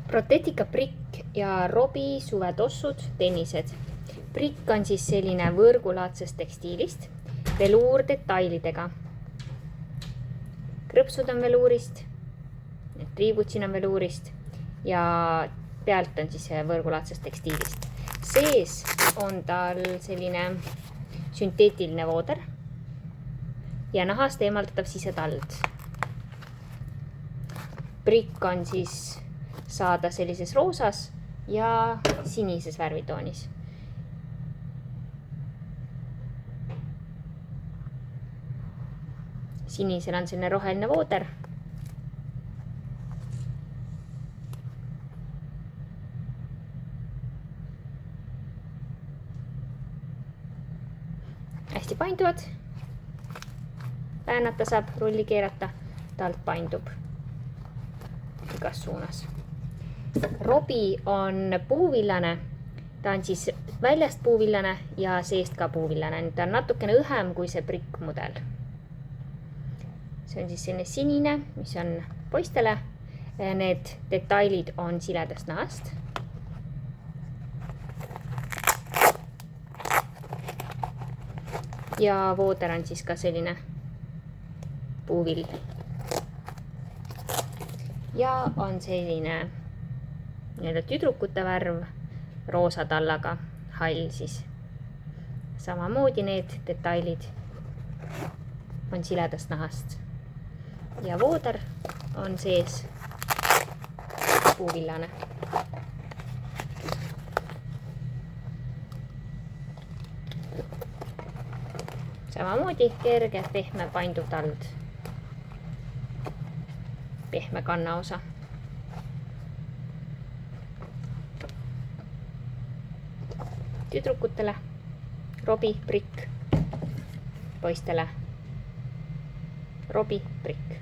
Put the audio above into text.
Protetica prikk ja Robi suvetossud tennised. Prikk on siis selline võrgulaadsest tekstiilist veluurdetailidega. Krõpsud on veluurist, need triibud siin on veluurist ja pealt on siis võrgulaadsest tekstiilist. Sees on tal selline sünteetiline vooder ja nahast eemaldatav sisetald. Prikk on siis saada sellises roosas ja sinises värvitoonis. Sinisel on selline roheline vooder. Hästi painduvad. Väänata saab, rulli keerata, talt paindub igas suunas. Robi on puuvillane, ta on siis väljast puuvillane ja seest ka puuvillane. Ta on natukene õhem kui see prikk mudel. See on siis selline sinine, mis on poistele. Need detailid on siledast nahast. Ja vooder on siis ka selline puuvill. Ja on selline tüdrukute värv roosa tallaga, hall siis. Samamoodi need detailid on siledast nahast. Ja vooder on sees puuvillane. Samamoodi kerge, pehme painduv tald. Pehme kannaosa. Tüdrukutele Robi, prikk. Poistele Robi, prikk.